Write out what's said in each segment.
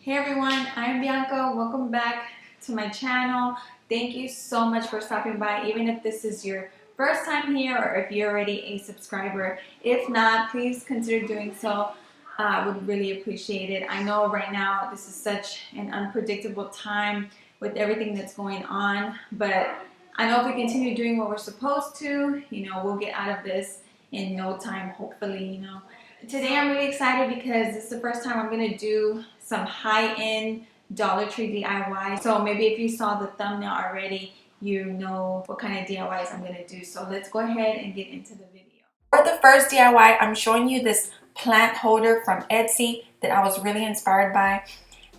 Hey everyone, I'm Bianca. Welcome back to my channel. Thank you so much for stopping by, even if this is your first time here or if you're already a subscriber. If not, please consider doing so. I would really appreciate it. I know right now this is such an unpredictable time with everything that's going on, but I know if we continue doing what we're supposed to, we'll get out of this in no time, hopefully. Today I'm really excited because this is the first time I'm going to do some high-end Dollar Tree DIY. So maybe if you saw the thumbnail already, you know what kind of DIYs I'm going to do. So let's go ahead and get into the video. For the first DIY, I'm showing you this plant holder from Etsy that I was really inspired by.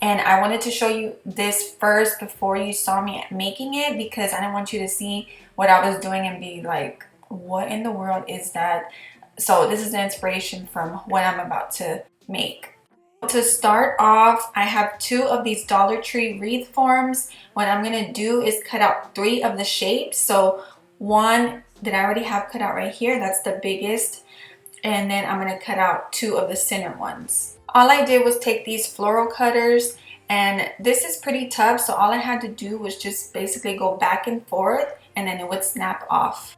And I wanted to show you this first before you saw me making it because I didn't want you to see what I was doing and be like, what in the world is that? So this is the inspiration from what I'm about to make. To start off, I have 2 of these Dollar Tree wreath forms. What I'm going to do is cut out 3 of the shapes. So one that I already have cut out right here, that's the biggest. And then I'm going to cut out 2 of the center ones. All I did was take these floral cutters, and this is pretty tough, so all I had to do was just basically go back and forth and then it would snap off.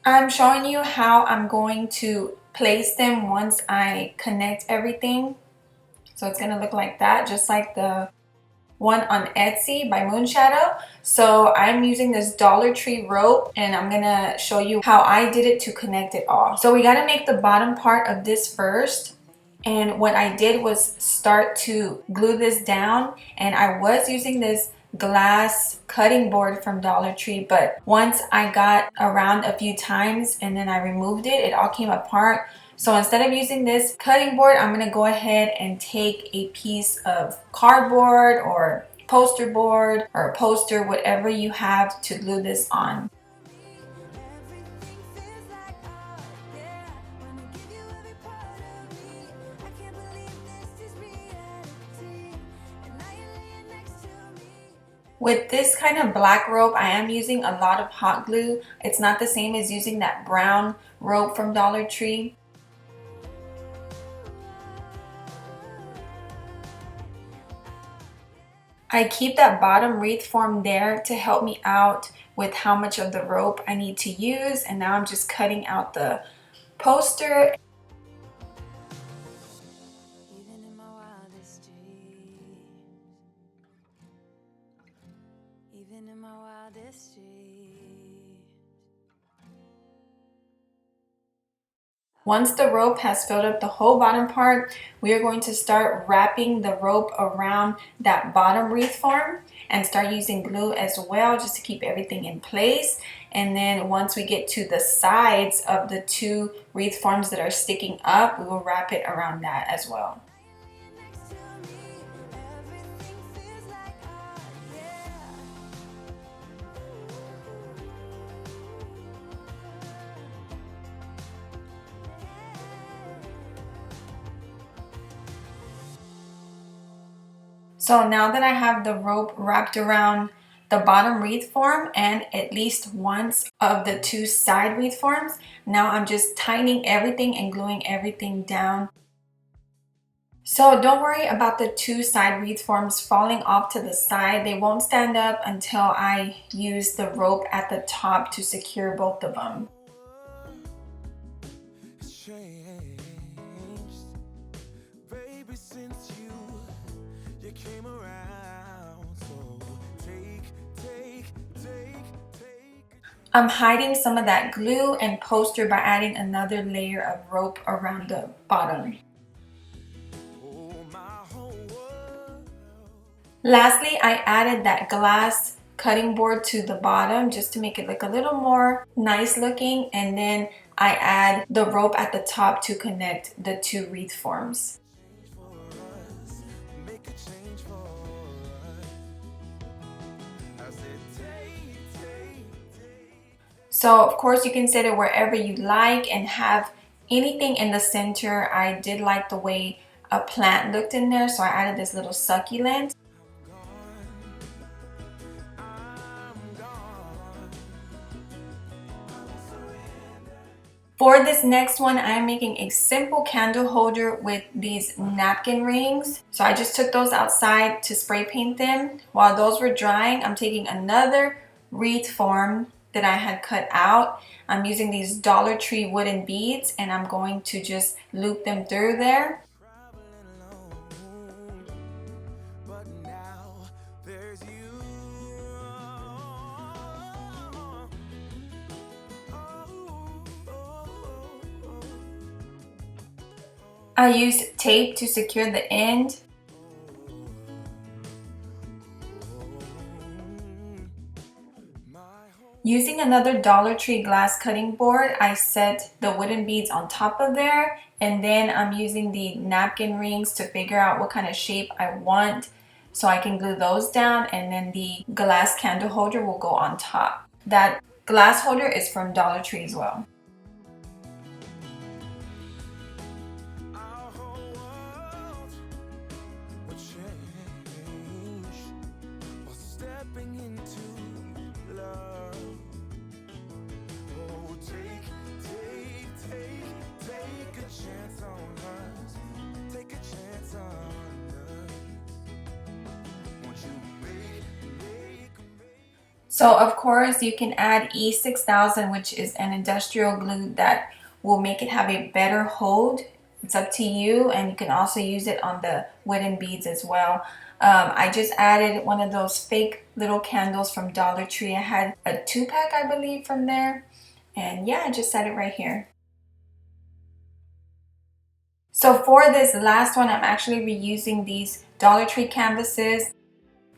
I'm showing you how I'm going to place them once I connect everything. So it's going to look like that, just like the one on Etsy by MOONSHADOW. So I'm using this Dollar Tree rope and I'm going to show you how I did it to connect it all. So we got to make the bottom part of this first. And what I did was start to glue this down, and I was using this glass cutting board from Dollar Tree, but once I got around a few times and then I removed it, it all came apart. So instead of using this cutting board, I'm going to go ahead and take a piece of cardboard or poster board or a poster, whatever you have to glue this on. With this kind of black rope, I am using a lot of hot glue. It's not the same as using that brown rope from Dollar Tree. I keep that bottom wreath form there to help me out with how much of the rope I need to use. And now I'm just cutting out the poster. Once the rope has filled up the whole bottom part, we are going to start wrapping the rope around that bottom wreath form and start using glue as well, just to keep everything in place. And then once we get to the sides of the 2 wreath forms that are sticking up, we will wrap it around that as well. So now that I have the rope wrapped around the bottom wreath form and at least once of the 2 side wreath forms, now I'm just tightening everything and gluing everything down. So don't worry about the 2 side wreath forms falling off to the side. They won't stand up until I use the rope at the top to secure both of them. I'm hiding some of that glue and poster by adding another layer of rope around the bottom. Lastly, I added that glass cutting board to the bottom just to make it look a little more nice looking, and then I add the rope at the top to connect the 2 wreath forms. So of course you can set it wherever you like and have anything in the center. I did like the way a plant looked in there, so I added this little succulent. For this next one, I am making a simple candle holder with these napkin rings. So I just took those outside to spray paint them. While those were drying, I'm taking another wreath form that I had cut out. I'm using these Dollar Tree wooden beads and I'm going to just loop them through there. I used tape to secure the end. Using another Dollar Tree glass cutting board, I set the wooden beads on top of there, and then I'm using the napkin rings to figure out what kind of shape I want so I can glue those down, and then the glass candle holder will go on top. That glass holder is from Dollar Tree as well. So of course you can add E6000, which is an industrial glue that will make it have a better hold. It's up to you, and you can also use it on the wooden beads as well. I just added one of those fake little candles from Dollar Tree. I had a 2-pack, I believe, from there. And yeah, I just set it right here. So for this last one, I'm actually reusing these Dollar Tree canvases.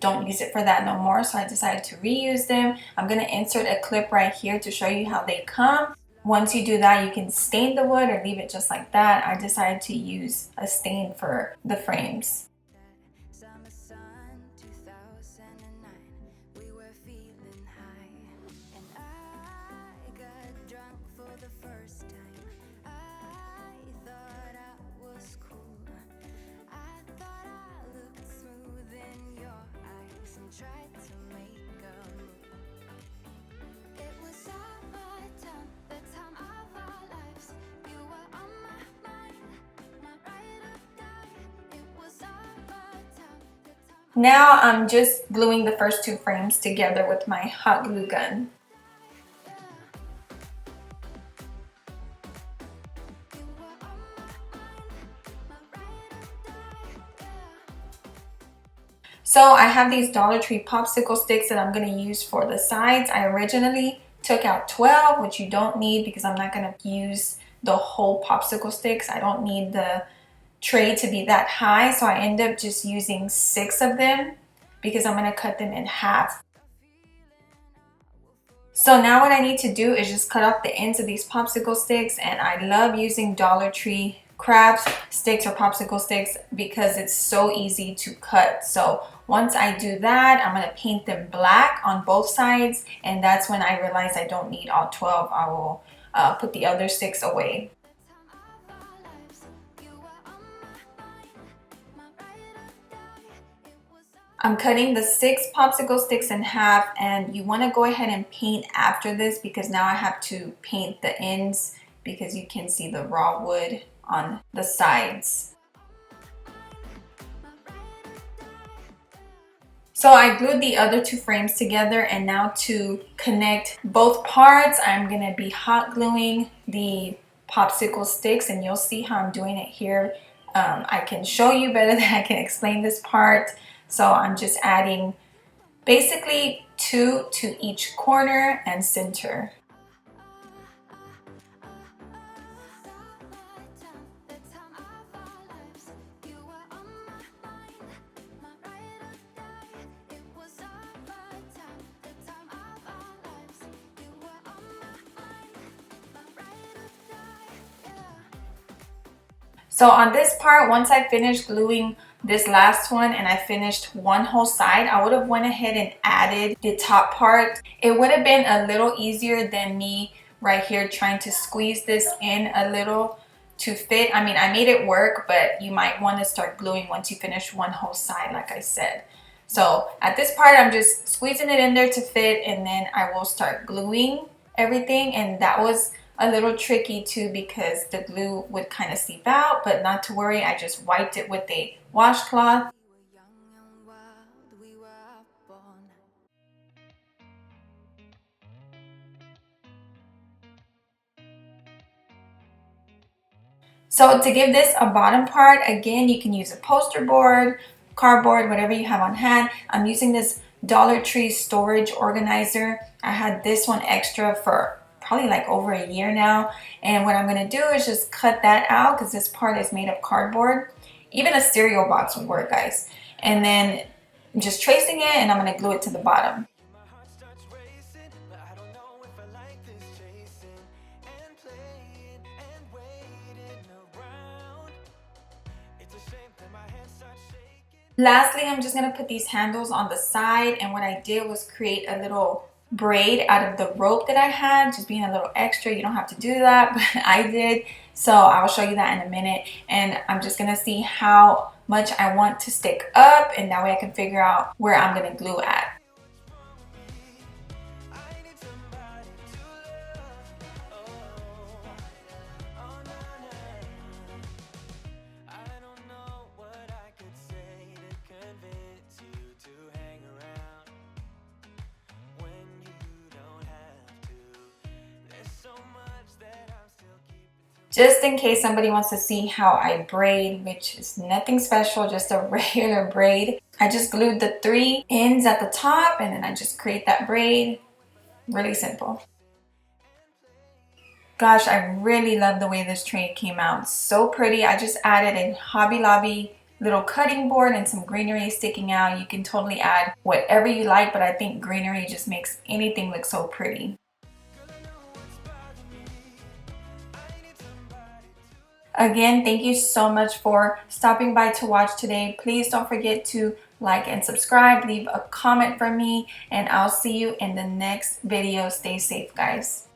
Don't use it for that no more, so I decided to reuse them. I'm going to insert a clip right here to show you how they come. Once you do that, you can stain the wood or leave it just like that. I decided to use a stain for the frames. Now I'm just gluing the first 2 frames together with my hot glue gun. So I have these Dollar Tree popsicle sticks that I'm going to use for the sides. I originally took out 12, which you don't need because I'm not going to use the whole popsicle sticks. I don't need the tray to be that high, so I end up just using 6 of them because I'm going to cut them in half. So now what I need to do is just cut off the ends of these popsicle sticks, and I love using Dollar Tree craft sticks or popsicle sticks because it's so easy to cut. So once I do that, I'm going to paint them black on both sides, and that's when I realize I don't need all 12. I will put the other 6 away. I'm cutting the 6 popsicle sticks in half, and you want to go ahead and paint after this because now I have to paint the ends because you can see the raw wood on the sides. So I glued the other 2 frames together, and now to connect both parts, I'm going to be hot gluing the popsicle sticks, and you'll see how I'm doing it here. I can show you better than I can explain this part. So I'm just adding basically 2 to each corner and center. So on this part, once I finished gluing this last one and I finished one whole side, I would have went ahead and added the top part. It would have been a little easier than me right here trying to squeeze this in a little to fit. I mean, I made it work, but you might want to start gluing once you finish one whole side, like I said. So at this part, I'm just squeezing it in there to fit, and then I will start gluing everything. And that was a little tricky too because the glue would kind of seep out, but not to worry, I just wiped it with a washcloth. So to give this a bottom part, again, you can use a poster board, cardboard, whatever you have on hand. I'm using this Dollar Tree storage organizer. I had this one extra for probably like over a year now. And what I'm gonna do is just cut that out because this part is made of cardboard. Even a cereal box would work, guys. And then I'm just tracing it and I'm gonna glue it to the bottom. Lastly, I'm just going to put these handles on the side, and what I did was create a little braid out of the rope that I had, just being a little extra. You don't have to do that, but I did. So I will show you that in a minute, and I'm just going to see how much I want to stick up, and that way I can figure out where I'm going to glue at. Just in case somebody wants to see how I braid, which is nothing special, just a regular braid. I just glued the 3 ends at the top and then I just create that braid. Really simple. Gosh, I really love the way this tray came out. So pretty. I just added a Hobby Lobby little cutting board and some greenery sticking out. You can totally add whatever you like, but I think greenery just makes anything look so pretty. Again, thank you so much for stopping by to watch today. Please don't forget to like and subscribe, leave a comment for me, and I'll see you in the next video. Stay safe, guys.